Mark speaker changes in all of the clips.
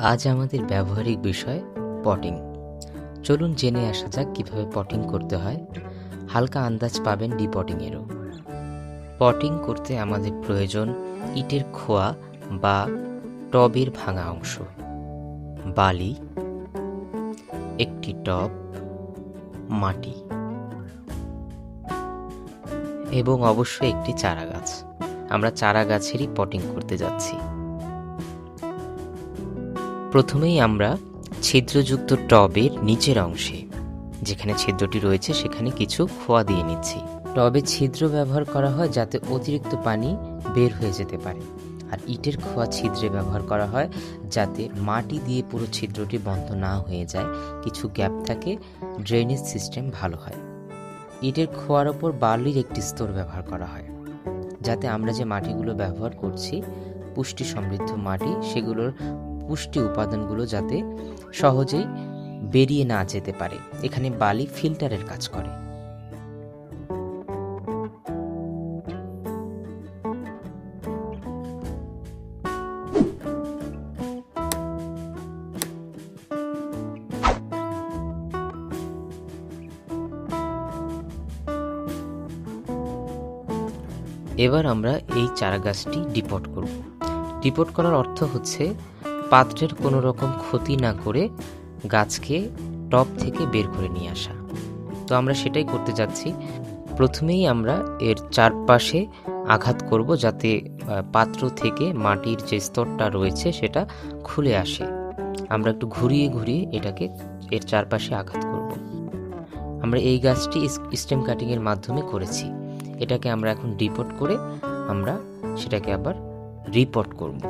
Speaker 1: আজ আমাদের ব্যবহারিক বিষয় পটিং। চলুন জেনে আসা যাক কিভাবে পটিং করতে হয়। হালকা আন্দাজ পাবেন ডিপটিংয়েরও। পটিং করতে আমাদের প্রয়োজন ইটের খোয়া বা টবের ভাঙা অংশ, বালি, একটি টব, মাটি এবং অবশ্যই একটি চারা গাছ। আমরা চারা গাছেরই পটিং করতে যাচ্ছি। প্রথমেই আমরা ছিদ্রযুক্ত টবের নিচের অংশে, যেখানে ছিদ্রটি রয়েছে সেখানে কিছু খোয়া দিয়ে নিচ্ছি। টবে ছিদ্র ব্যবহার করা হয় যাতে অতিরিক্ত পানি বের হয়ে যেতে পারে, আর ইটের খোয়া ছিদ্রে ব্যবহার করা হয় যাতে মাটি দিয়ে পুরো ছিদ্রটি বন্ধ না হয়ে যায়, কিছু গ্যাপ থাকে, ড্রেনেজ সিস্টেম ভালো হয়। ইটের খোয়ার ওপর বালির একটি স্তর ব্যবহার করা হয় যাতে আমরা যে মাটিগুলো ব্যবহার করছি পুষ্টি সমৃদ্ধ মাটি, সেগুলোর পুষ্টি উপাদানগুলো যাতে সহজেই বেরিয়ে না যেতে পারে। এখানে বালি ফিল্টারের কাজ করে। এবার আমরা এই চারা গাছটি ডিপট করব। ডিপট করার অর্থ হচ্ছে পাত্রের কোনো রকম ক্ষতি না করে গাছকে টব থেকে বের করে নিয়ে আসা। তো আমরা সেটাই করতে যাচ্ছি। প্রথমেই আমরা এর চারপাশে আঘাত করব যাতে পাত্র থেকে মাটির যে স্তরটা রয়েছে সেটা খুলে আসে। আমরা একটু ঘুরিয়ে ঘুরিয়ে এটাকে এর চারপাশে আঘাত করব। আমরা এই গাছটি স্টেম কাটিংয়ের মাধ্যমে করেছি। এটাকে আমরা এখন ডিপট করে আমরা সেটাকে আবার রিপট করব।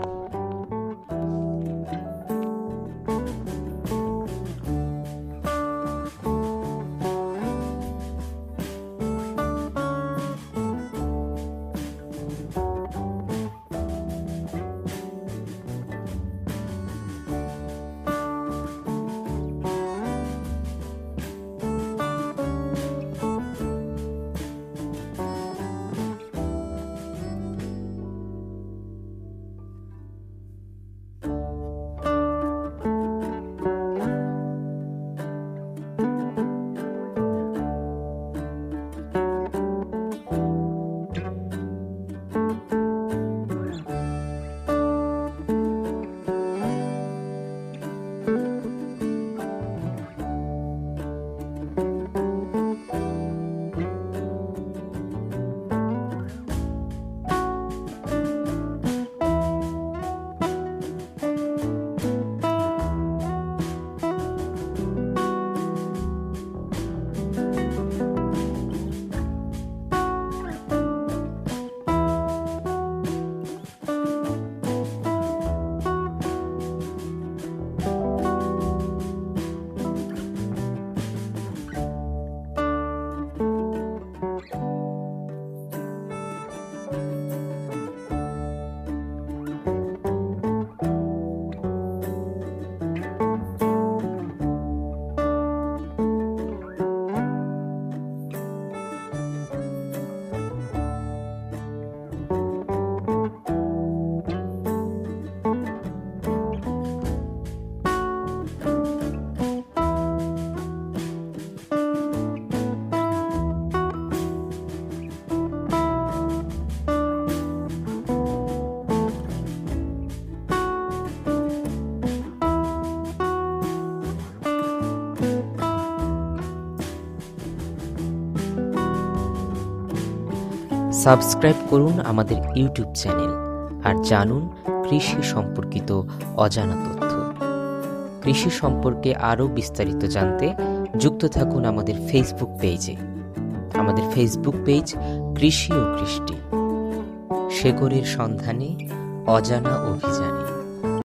Speaker 1: সাবস্ক্রাইব করুন আমাদের ইউটিউব চ্যানেল আর জানুন কৃষি সম্পর্কিত অজানা তথ্য। কৃষি সম্পর্কে আরও বিস্তারিত জানতে যুক্ত থাকুন আমাদের ফেসবুক পেজে। আমাদের ফেসবুক পেজ কৃষি ও কৃষ্টি, শেকড়ের সন্ধানে অজানা অভিযানে।